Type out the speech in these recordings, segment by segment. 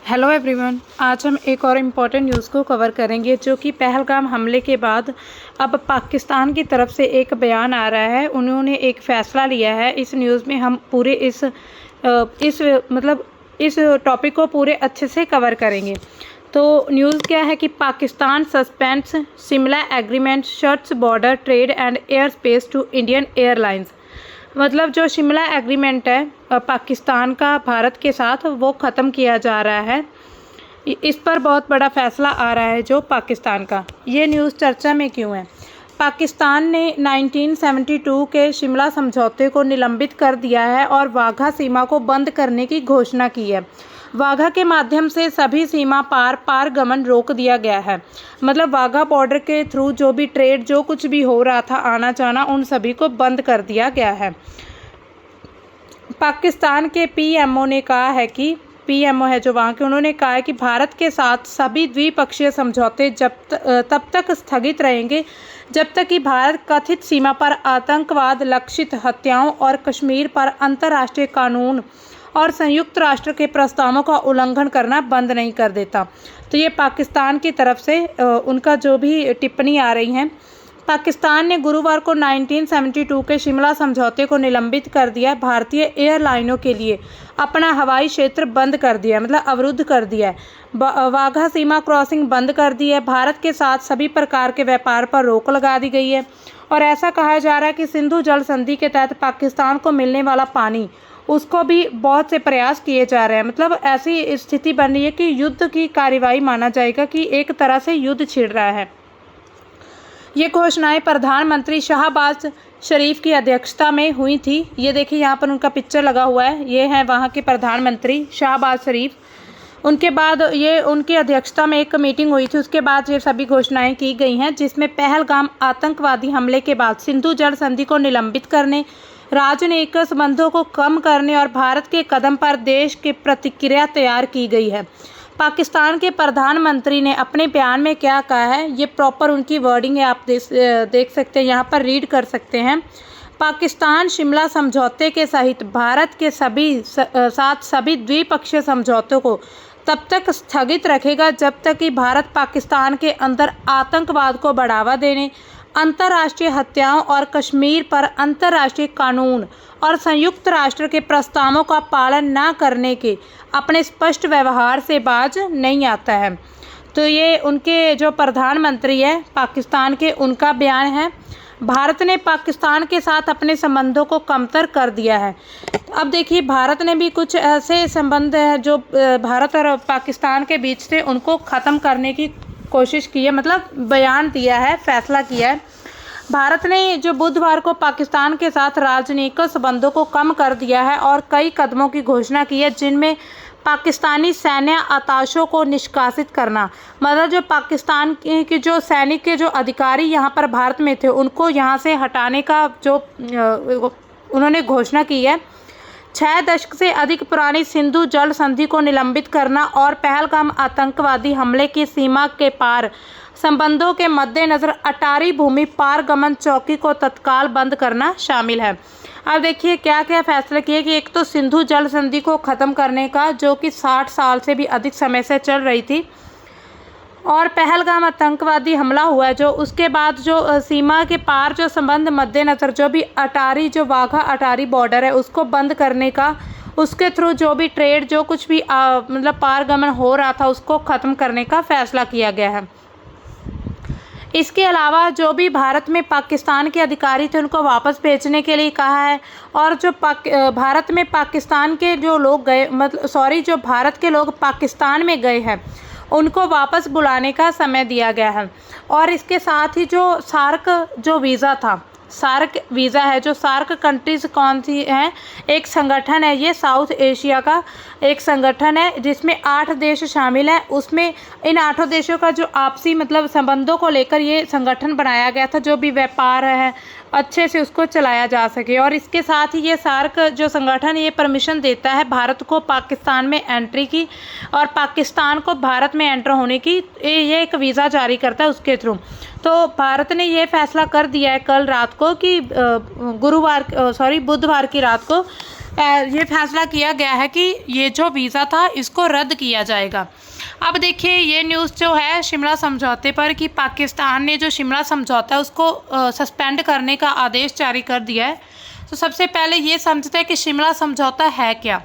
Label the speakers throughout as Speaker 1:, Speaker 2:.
Speaker 1: Hello everyone, आज हम एक और इम्पॉर्टेंट न्यूज़ को कवर करेंगे जो कि पहलगाम हमले के बाद अब पाकिस्तान की तरफ से एक बयान आ रहा है। उन्होंने एक फ़ैसला लिया है। इस न्यूज़ में हम पूरे इस टॉपिक को पूरे अच्छे से कवर करेंगे। तो न्यूज़ क्या है कि Pakistan suspends Shimla agreement, shuts border trade and air space to Indian airlines. मतलब जो शिमला एग्रीमेंट है पाकिस्तान का भारत के साथ, वो ख़त्म किया जा रहा है। इस पर बहुत बड़ा फैसला आ रहा है जो पाकिस्तान का। ये न्यूज़ चर्चा में क्यों है? पाकिस्तान ने 1972 के शिमला समझौते को निलंबित कर दिया है और वाघा सीमा को बंद करने की घोषणा की है। वाघा के माध्यम से सभी सीमा पारगमन रोक दिया गया है। मतलब वाघा बॉर्डर के थ्रू जो भी ट्रेड, जो कुछ भी हो रहा था, आना जाना, उन सभी को बंद कर दिया गया है। पाकिस्तान के पीएमओ ने कहा है कि पीएमओ है जो वहाँ के, उन्होंने कहा है कि भारत के साथ सभी द्विपक्षीय समझौते तब तक स्थगित रहेंगे जब तक कि भारत कथित सीमा पर आतंकवाद, लक्षित हत्याओं और कश्मीर पर अंतर्राष्ट्रीय कानून और संयुक्त राष्ट्र के प्रस्तावों का उल्लंघन करना बंद नहीं कर देता। तो ये पाकिस्तान की तरफ से उनका जो भी टिप्पणी आ रही हैं। पाकिस्तान ने गुरुवार को 1972 के शिमला समझौते को निलंबित कर दिया। भारतीय एयरलाइनों के लिए अपना हवाई क्षेत्र बंद कर दिया, मतलब अवरुद्ध कर दिया है। वाघा सीमा क्रॉसिंग बंद कर दी है। भारत के साथ सभी प्रकार के व्यापार पर रोक लगा दी गई है। और ऐसा कहा जा रहा है कि सिंधु जल संधि के तहत पाकिस्तान को मिलने वाला पानी, उसको भी बहुत से प्रयास किए जा रहे हैं। मतलब ऐसी स्थिति बन रही है कि युद्ध की कार्रवाई माना जाएगा, कि एक तरह से युद्ध छिड़ रहा है। ये घोषणाएं प्रधानमंत्री शहबाज शरीफ की अध्यक्षता में हुई थी। ये देखिए, यहाँ पर उनका पिक्चर लगा हुआ है। ये हैं वहाँ के प्रधानमंत्री शहबाज शरीफ। उनके बाद ये उनकी अध्यक्षता में एक मीटिंग हुई थी। उसके बाद ये सभी घोषणाएं की गई हैं, जिसमें पहलगाम आतंकवादी हमले के बाद सिंधु जल संधि को निलंबित करने, राजनयिक संबंधों को कम करने और भारत के कदम पर देश की प्रतिक्रिया तैयार की गई है। पाकिस्तान के प्रधानमंत्री ने अपने बयान में क्या कहा है, ये प्रॉपर उनकी वर्डिंग है, आप देख सकते हैं, यहाँ पर रीड कर सकते हैं। पाकिस्तान शिमला समझौते के सहित भारत के सभी द्विपक्षीय समझौतों को तब तक स्थगित रखेगा जब तक कि भारत पाकिस्तान के अंदर आतंकवाद को बढ़ावा देने, अंतर्राष्ट्रीय हत्याओं और कश्मीर पर अंतर्राष्ट्रीय कानून और संयुक्त राष्ट्र के प्रस्तावों का पालन न करने के अपने स्पष्ट व्यवहार से बाज नहीं आता है। तो ये उनके जो प्रधानमंत्री है पाकिस्तान के, उनका बयान है। भारत ने पाकिस्तान के साथ अपने संबंधों को कमतर कर दिया है। अब देखिए, भारत ने भी कुछ ऐसे संबंध हैं जो भारत और पाकिस्तान के बीच थे, उनको ख़त्म करने की कोशिश की है। मतलब बयान दिया है, फैसला किया है। भारत ने जो बुधवार को पाकिस्तान के साथ राजनीतिक संबंधों को कम कर दिया है और कई कदमों की घोषणा की है, जिनमें पाकिस्तानी सैन्य अताशों को निष्कासित करना, मतलब जो पाकिस्तान के जो सैनिक के जो अधिकारी यहाँ पर भारत में थे, उनको यहाँ से हटाने का जो उन्होंने घोषणा की है। 6 दशक से अधिक पुरानी सिंधु जल संधि को निलंबित करना और पहलगाम आतंकवादी हमले की सीमा के पार संबंधों के मद्देनज़र अटारी भूमि पारगमन चौकी को तत्काल बंद करना शामिल है। अब देखिए क्या क्या फैसले किए कि एक तो सिंधु जल संधि को ख़त्म करने का, जो कि 60 साल से भी अधिक समय से चल रही थी, और पहलगाम आतंकवादी हमला हुआ है जो, उसके बाद जो सीमा के पार जो संबंध मद्देनज़र जो भी अटारी, जो वाघा अटारी बॉर्डर है, उसको बंद करने का, उसके थ्रू जो भी ट्रेड, जो कुछ भी मतलब पारगमन हो रहा था, उसको ख़त्म करने का फैसला किया गया है। इसके अलावा जो भी भारत में पाकिस्तान के अधिकारी थे, उनको वापस भेजने के लिए कहा है। और जो भारत में पाकिस्तान के जो लोग गए, जो भारत के लोग पाकिस्तान में गए हैं, उनको वापस बुलाने का समय दिया गया है। और इसके साथ ही जो सार्क जो वीज़ा था, सार्क वीज़ा है, जो सार्क कंट्रीज़ कौन सी हैं, एक संगठन है, ये साउथ एशिया का एक संगठन है जिसमें 8 देश शामिल हैं। उसमें इन 8 देशों का जो आपसी मतलब संबंधों को लेकर ये संगठन बनाया गया था, जो भी व्यापार है अच्छे से उसको चलाया जा सके। और इसके साथ ही ये सार्क जो संगठन, ये परमिशन देता है भारत को पाकिस्तान में एंट्री की, और पाकिस्तान को भारत में एंटर होने की ये एक वीज़ा जारी करता है उसके थ्रू। तो भारत ने ये फैसला कर दिया है कल रात को कि बुधवार की रात को ये फैसला किया गया है कि ये जो वीज़ा था इसको रद्द किया जाएगा। अब देखिए ये न्यूज़ जो है शिमला समझौते पर कि पाकिस्तान ने जो शिमला समझौता है उसको सस्पेंड करने का आदेश जारी कर दिया है। तो सबसे पहले ये समझते हैं कि शिमला समझौता है क्या।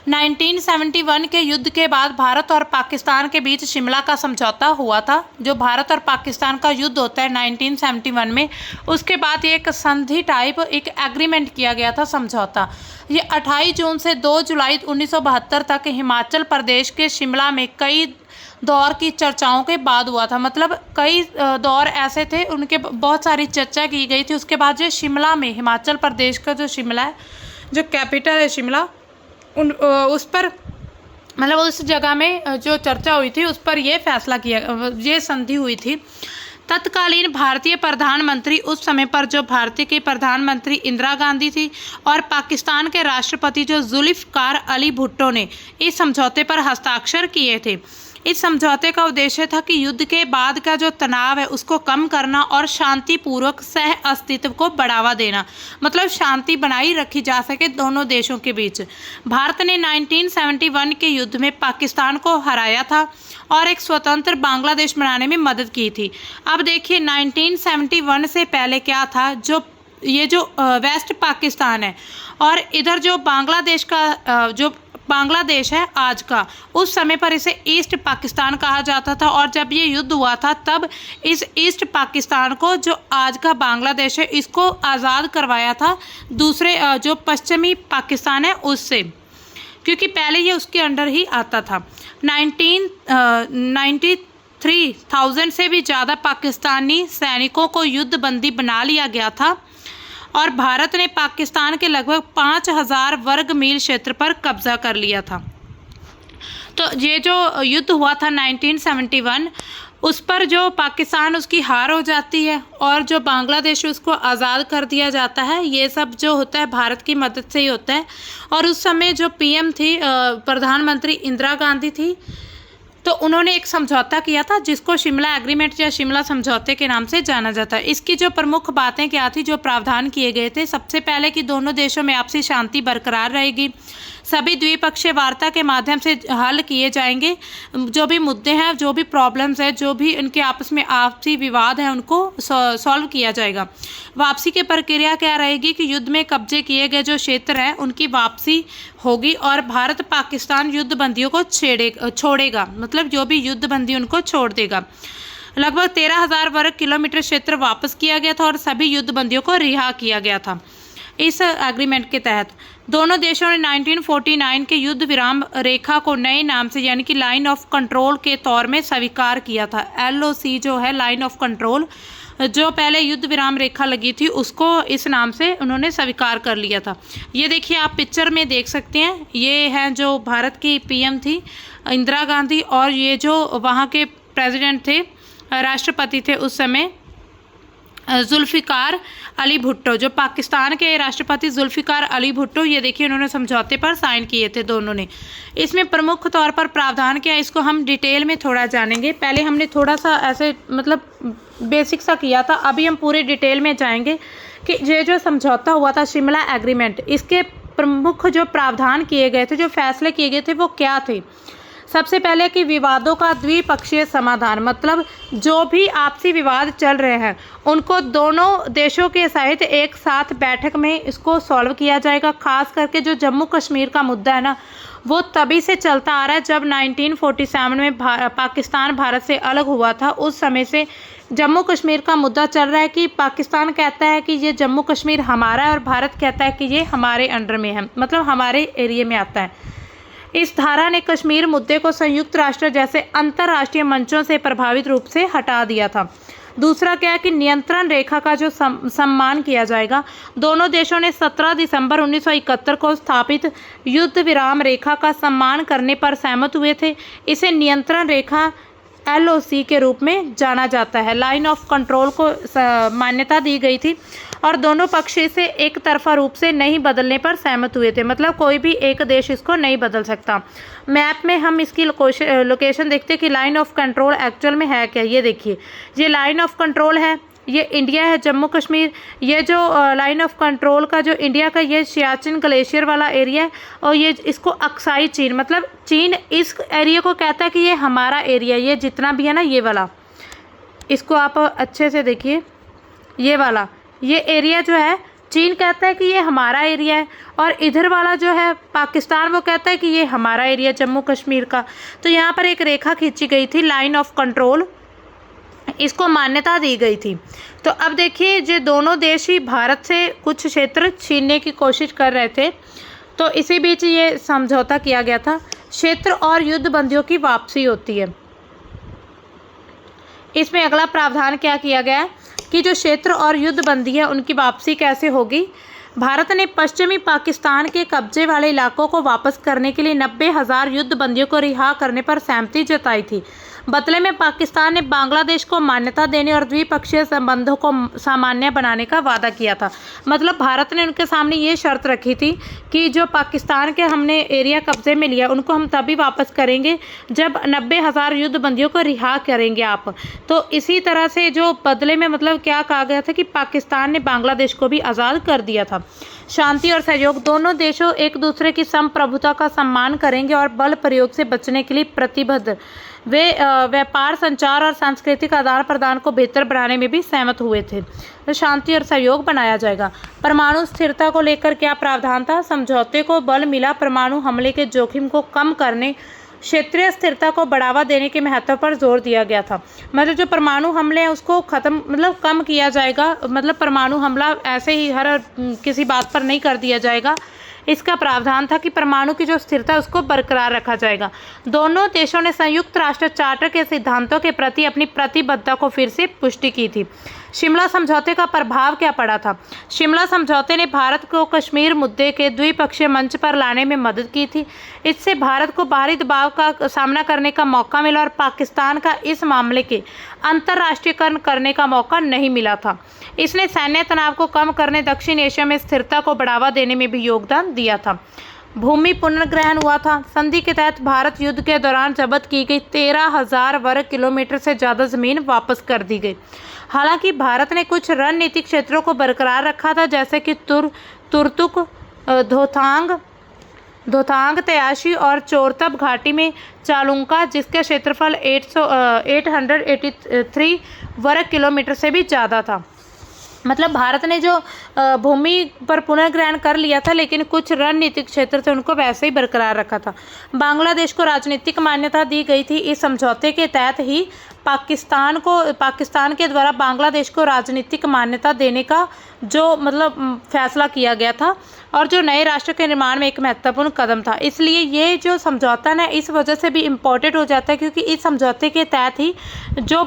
Speaker 1: 1971 के युद्ध के बाद भारत और पाकिस्तान के बीच शिमला का समझौता हुआ था। जो भारत और पाकिस्तान का युद्ध होता है 1971 में, उसके बाद ये एक संधि टाइप एक एग्रीमेंट किया गया था, समझौता। ये 28 जून से 2 जुलाई 1972 तक हिमाचल प्रदेश के शिमला में कई दौर की चर्चाओं के बाद हुआ था। मतलब कई दौर ऐसे थे, उनके बहुत सारी चर्चा की गई थी। उसके बाद जो शिमला में, हिमाचल प्रदेश का जो शिमला है, जो कैपिटल है शिमला, उस पर मतलब उस जगह में जो चर्चा हुई थी उस पर ये फैसला किया, ये संधि हुई थी। तत्कालीन भारतीय प्रधानमंत्री उस समय पर जो भारतीय के प्रधानमंत्री इंदिरा गांधी थी और पाकिस्तान के राष्ट्रपति जो जुल्फ़िकार अली भुट्टो ने इस समझौते पर हस्ताक्षर किए थे। इस समझौते का उद्देश्य था कि युद्ध के बाद का जो तनाव है उसको कम करना और शांतिपूर्वक सह अस्तित्व को बढ़ावा देना, मतलब शांति बनाई रखी जा सके दोनों देशों के बीच। भारत ने 1971 के युद्ध में पाकिस्तान को हराया था और एक स्वतंत्र बांग्लादेश बनाने में मदद की थी। अब देखिए 1971 से पहले क्या था, जो वेस्ट पाकिस्तान है और इधर जो बांग्लादेश का जो बांग्लादेश है आज का, उस समय पर इसे ईस्ट पाकिस्तान कहा जाता था। और जब ये युद्ध हुआ था तब इस ईस्ट पाकिस्तान को, जो आज का बांग्लादेश है, इसको आज़ाद करवाया था दूसरे जो पश्चिमी पाकिस्तान है उससे, क्योंकि पहले ये उसके अंडर ही आता था। 93,000 से भी ज़्यादा पाकिस्तानी सैनिकों को युद्धबंदी बना लिया गया था और भारत ने पाकिस्तान के लगभग 5,000 वर्ग मील क्षेत्र पर कब्जा कर लिया था। तो ये जो युद्ध हुआ था 1971, उस पर जो पाकिस्तान उसकी हार हो जाती है और जो बांग्लादेश उसको आज़ाद कर दिया जाता है। ये सब जो होता है भारत की मदद से ही होता है। और उस समय जो पीएम थी, प्रधानमंत्री इंदिरा गांधी थी, तो उन्होंने एक समझौता किया था जिसको शिमला एग्रीमेंट या शिमला समझौते के नाम से जाना जाता है। इसकी जो प्रमुख बातें क्या थी, जो प्रावधान किए गए थे, सबसे पहले कि दोनों देशों में आपसी शांति बरकरार रहेगी, सभी द्विपक्षीय वार्ता के माध्यम से हल किए जाएंगे, जो भी मुद्दे हैं, जो भी प्रॉब्लम्स हैं, जो भी इनके आपस में आपसी विवाद हैं, उनको सॉल्व किया जाएगा। वापसी की प्रक्रिया क्या रहेगी कि युद्ध में कब्जे किए गए जो क्षेत्र हैं उनकी वापसी होगी और भारत पाकिस्तान युद्धबंदियों को छोड़ेगा, मतलब जो भी युद्धबंदी उनको छोड़ देगा। लगभग 13,000 वर्ग किलोमीटर क्षेत्र वापस किया गया था और सभी युद्धबंदियों को रिहा किया गया था। इस एग्रीमेंट के तहत दोनों देशों ने 1949 के युद्ध विराम रेखा को नए नाम से, यानी कि लाइन ऑफ कंट्रोल के तौर में स्वीकार किया था। LOC जो है, लाइन ऑफ कंट्रोल, जो पहले युद्ध विराम रेखा लगी थी उसको इस नाम से उन्होंने स्वीकार कर लिया था। ये देखिए आप पिक्चर में देख सकते हैं, ये है जो भारत की पीएम थी इंदिरा गांधी और ये जो वहाँ के प्रेसिडेंट थे, राष्ट्रपति थे उस समय, जुल्फ़िकार अली भुट्टो। जो पाकिस्तान के राष्ट्रपति जुल्फ़िकार अली भुट्टो, ये देखिए उन्होंने समझौते पर साइन किए थे दोनों ने। इसमें प्रमुख तौर पर प्रावधान क्या है, इसको हम डिटेल में थोड़ा जानेंगे। पहले हमने थोड़ा सा ऐसे मतलब बेसिक सा किया था, अभी हम पूरे डिटेल में जाएंगे कि ये जो समझौता हुआ था शिमला एग्रीमेंट, इसके प्रमुख जो प्रावधान किए गए थे, जो फैसले किए गए थे, वो क्या थे। सबसे पहले कि विवादों का द्विपक्षीय समाधान, मतलब जो भी आपसी विवाद चल रहे हैं उनको दोनों देशों के सहित एक साथ बैठक में इसको सॉल्व किया जाएगा। खास करके जो जम्मू कश्मीर का मुद्दा है ना, वो तभी से चलता आ रहा है जब 1947 में पाकिस्तान भारत से अलग हुआ था। उस समय से जम्मू कश्मीर का मुद्दा चल रहा है कि पाकिस्तान कहता है कि ये जम्मू कश्मीर हमारा है और भारत कहता है कि ये हमारे अंडर में है, मतलब हमारे एरिया में आता है। इस धारा ने कश्मीर मुद्दे को संयुक्त राष्ट्र जैसे अंतर्राष्ट्रीय मंचों से प्रभावित रूप से हटा दिया था। दूसरा क्या है कि नियंत्रण रेखा का जो सम्मान किया जाएगा। दोनों देशों ने 17 दिसंबर 1971 को स्थापित युद्ध विराम रेखा का सम्मान करने पर सहमत हुए थे। इसे नियंत्रण रेखा LOC के रूप में जाना जाता है। लाइन ऑफ कंट्रोल को मान्यता दी गई थी और दोनों पक्ष इसे एक तरफा रूप से नहीं बदलने पर सहमत हुए थे, मतलब कोई भी एक देश इसको नहीं बदल सकता। मैप में हम इसकी लोकेशन देखते हैं कि लाइन ऑफ कंट्रोल एक्चुअल में है क्या। ये देखिए, ये लाइन ऑफ कंट्रोल है ये इंडिया है, जम्मू कश्मीर। ये जो लाइन ऑफ कंट्रोल का जो इंडिया का ये सियाचिन ग्लेशियर वाला एरिया है, और ये इसको अक्साई चीन, मतलब चीन इस एरिया को कहता है कि ये हमारा एरिया, ये जितना भी है ना ये वाला, इसको आप अच्छे से देखिए, ये वाला ये एरिया जो है चीन कहता है कि ये हमारा एरिया है, और इधर वाला जो है पाकिस्तान वो कहता है कि ये हमारा एरिया जम्मू कश्मीर का। तो यहाँ पर एक रेखा खींची गई थी, लाइन ऑफ कंट्रोल, इसको मान्यता दी गई थी। तो अब देखिए जो दोनों देश ही भारत से कुछ क्षेत्र छीनने की कोशिश कर रहे थे, तो इसी बीच ये समझौता किया गया था। क्षेत्र और युद्ध बंदियों की वापसी होती है। इसमें अगला प्रावधान क्या किया गया है कि जो क्षेत्र और युद्ध बंदी है उनकी वापसी कैसे होगी। भारत ने पश्चिमी पाकिस्तान के कब्जे वाले इलाकों को वापस करने के लिए 90,000 युद्ध बंदियों को रिहा करने पर सहमति जताई थी। बदले में पाकिस्तान ने बांग्लादेश को मान्यता देने और द्विपक्षीय संबंधों को सामान्य बनाने का वादा किया था। मतलब भारत ने उनके सामने ये शर्त रखी थी कि जो पाकिस्तान के हमने एरिया कब्जे में लिया उनको हम तभी वापस करेंगे जब 90,000 युद्ध बंदियों को रिहा करेंगे आप। तो इसी तरह से जो बदले में मतलब क्या कहा गया था कि पाकिस्तान ने बांग्लादेश को भी आज़ाद कर दिया था। शांति और सहयोग, दोनों देशों एक दूसरे की संप्रभुता का सम्मान करेंगे और बल प्रयोग से बचने के लिए प्रतिबद्ध। वे व्यापार, संचार और सांस्कृतिक आदान प्रदान को बेहतर बनाने में भी सहमत हुए थे। तो शांति और सहयोग बनाया जाएगा। परमाणु स्थिरता को लेकर क्या प्रावधान था? समझौते को बल मिला परमाणु हमले के जोखिम को कम करने, क्षेत्रीय स्थिरता को बढ़ावा देने के महत्व पर जोर दिया गया था। मतलब जो परमाणु हमले हैं उसको खत्म, मतलब कम किया जाएगा। मतलब परमाणु हमला ऐसे ही हर किसी बात पर नहीं कर दिया जाएगा। इसका प्रावधान था कि परमाणु की जो स्थिरता है उसको बरकरार रखा जाएगा। दोनों देशों ने संयुक्त राष्ट्र चार्टर के सिद्धांतों के प्रति अपनी प्रतिबद्धता को फिर से पुष्टि की थी। शिमला समझौते का प्रभाव क्या पड़ा था? शिमला समझौते ने भारत को कश्मीर मुद्दे के द्विपक्षीय मंच पर लाने में मदद की थी। इससे भारत को बाहरी दबाव का सामना करने का मौका मिला और पाकिस्तान का इस मामले के अंतर्राष्ट्रीयकरण करने का मौका नहीं मिला था। इसने सैन्य तनाव को कम करने, दक्षिण एशिया में स्थिरता को बढ़ावा देने में भी योगदान दिया था। भूमि पुनर्ग्रहण हुआ था। संधि के तहत भारत युद्ध के दौरान जब्त की गई 13,000 वर्ग किलोमीटर से ज़्यादा जमीन वापस कर दी गई। हालांकि भारत ने कुछ रणनीतिक क्षेत्रों को बरकरार रखा था, जैसे कि तुर्तुक, धोतांग, तयाशी और चोरतब घाटी में चालुंका, जिसका क्षेत्रफल 883 वर्ग किलोमीटर से भी ज़्यादा था। मतलब भारत ने जो भूमि पर पुनर्ग्रहण कर लिया था, लेकिन कुछ रणनीतिक क्षेत्र थे उनको वैसे ही बरकरार रखा था। बांग्लादेश को राजनीतिक मान्यता दी गई थी। इस समझौते के तहत ही पाकिस्तान के द्वारा बांग्लादेश को राजनीतिक मान्यता देने का जो मतलब फैसला किया गया था, और जो नए राष्ट्र के निर्माण में एक महत्वपूर्ण कदम था। इसलिए ये जो समझौता ना इस वजह से भी इम्पोर्टेंट हो जाता है, क्योंकि इस समझौते के तहत ही जो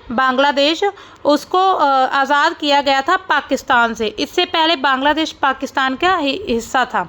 Speaker 1: बांग्लादेश उसको आज़ाद किया गया था पाकिस्तान से। इससे पहले बांग्लादेश पाकिस्तान का हिस्सा था।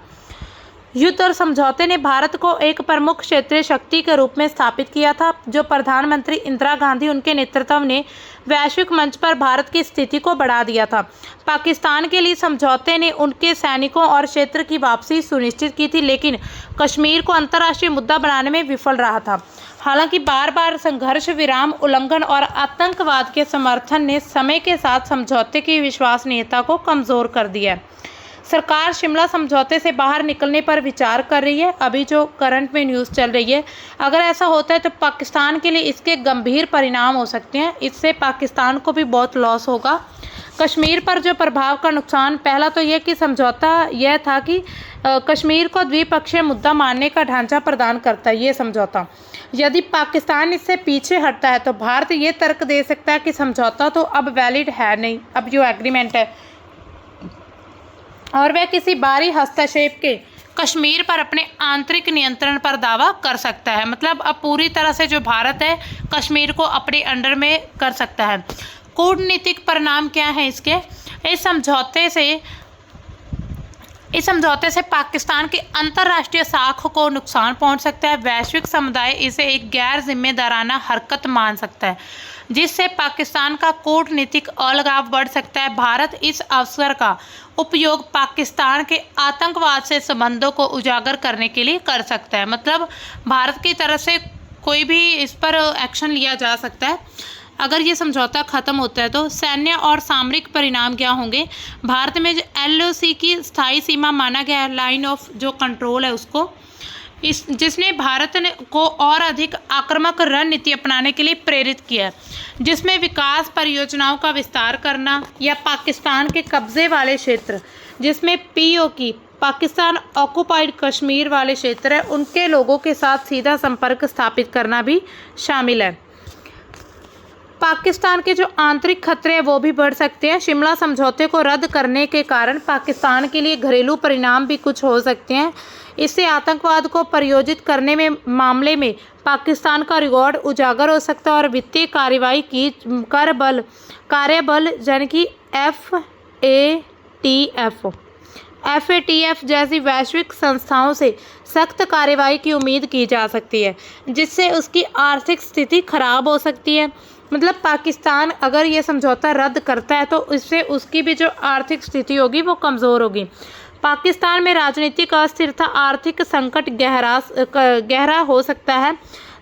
Speaker 1: युद्ध और समझौते ने भारत को एक प्रमुख क्षेत्रीय शक्ति के रूप में स्थापित किया था। जो प्रधानमंत्री इंदिरा गांधी, उनके नेतृत्व ने वैश्विक मंच पर भारत की स्थिति को बढ़ा दिया था। पाकिस्तान के लिए समझौते ने उनके सैनिकों और क्षेत्र की वापसी सुनिश्चित की थी, लेकिन कश्मीर को अंतर्राष्ट्रीय मुद्दा बनाने में विफल रहा था। हालांकि बार बार संघर्ष विराम उल्लंघन और आतंकवाद के समर्थन ने समय के साथ समझौते की विश्वसनीयता को कमज़ोर कर दिया है। सरकार शिमला समझौते से बाहर निकलने पर विचार कर रही है। अभी जो करंट में न्यूज़ चल रही है, अगर ऐसा होता है तो पाकिस्तान के लिए इसके गंभीर परिणाम हो सकते हैं। इससे पाकिस्तान को भी बहुत लॉस होगा। कश्मीर पर जो प्रभाव का नुकसान, पहला तो यह कि समझौता यह था कि कश्मीर को द्विपक्षीय मुद्दा मानने का ढांचा प्रदान करता है ये समझौता। यदि पाकिस्तान इससे पीछे हटता है तो भारत ये तर्क दे सकता है कि समझौता तो अब वैलिड है नहीं, अब जो एग्रीमेंट है, और वह किसी बाहरी हस्तक्षेप के कश्मीर पर अपने आंतरिक नियंत्रण पर दावा कर सकता है। मतलब अब पूरी तरह से जो भारत है कश्मीर को अपने अंडर में कर सकता है। कूटनीतिक परिणाम क्या है इसके? इस समझौते से पाकिस्तान की अंतर्राष्ट्रीय साख को नुकसान पहुंच सकता है। वैश्विक समुदाय इसे एक गैर जिम्मेदाराना हरकत मान सकता है, जिससे पाकिस्तान का कूटनीतिक अलगाव बढ़ सकता है। भारत इस अवसर का उपयोग पाकिस्तान के आतंकवाद से संबंधों को उजागर करने के लिए कर सकता है। मतलब भारत की तरफ से कोई भी इस पर एक्शन लिया जा सकता है। अगर ये समझौता ख़त्म होता है तो सैन्य और सामरिक परिणाम क्या होंगे। भारत में जो LOC की स्थायी सीमा माना गया है, लाइन ऑफ जो कंट्रोल है उसको, जिसने भारत को और अधिक आक्रामक रणनीति अपनाने के लिए प्रेरित किया, जिसमें विकास परियोजनाओं का विस्तार करना या पाकिस्तान के कब्जे वाले क्षेत्र, जिसमें POK पाकिस्तान ऑक्युपाइड कश्मीर वाले क्षेत्र है, उनके लोगों के साथ सीधा संपर्क स्थापित करना भी शामिल है। पाकिस्तान के जो आंतरिक खतरे हैं वो भी बढ़ सकते हैं। शिमला समझौते को रद्द करने के कारण पाकिस्तान के लिए घरेलू परिणाम भी कुछ हो सकते हैं। इससे आतंकवाद को परियोजित करने में मामले में पाकिस्तान का रिकॉर्ड उजागर हो सकता है और वित्तीय कार्रवाई की कार्यबल यानी कि FATF जैसी वैश्विक संस्थाओं से सख्त कार्रवाई की उम्मीद की जा सकती है, जिससे उसकी आर्थिक स्थिति खराब हो सकती है। मतलब पाकिस्तान अगर ये समझौता रद्द करता है तो इससे उसकी भी जो आर्थिक स्थिति होगी वो कमज़ोर होगी। पाकिस्तान में राजनीतिक अस्थिरता, आर्थिक संकट गहरा हो सकता है।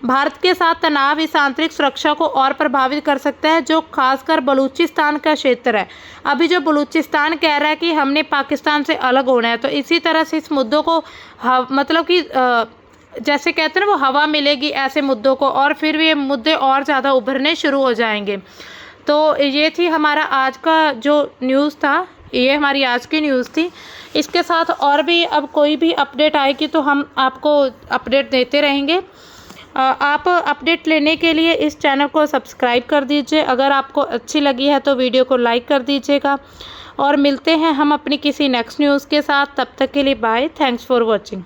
Speaker 1: भारत के साथ तनाव इस आंतरिक सुरक्षा को और प्रभावित कर सकता है, जो खासकर बलूचिस्तान का क्षेत्र है। अभी जो बलूचिस्तान कह रहा है कि हमने पाकिस्तान से अलग होना है, तो इसी तरह से इस मुद्दों को मतलब कि जैसे कहते हैं ना, वो हवा मिलेगी ऐसे मुद्दों को, और फिर ये मुद्दे और ज़्यादा उभरने शुरू हो जाएंगे। तो ये थी हमारा आज का जो न्यूज़ था, ये हमारी आज की न्यूज़ थी। इसके साथ और भी अब कोई भी अपडेट आएगी तो हम आपको अपडेट देते रहेंगे। आप अपडेट लेने के लिए इस चैनल को सब्सक्राइब कर दीजिए। अगर आपको अच्छी लगी है तो वीडियो को लाइक कर दीजिएगा, और मिलते हैं हम अपनी किसी नेक्स्ट न्यूज़ के साथ। तब तक के लिए बाय। Thanks for watching.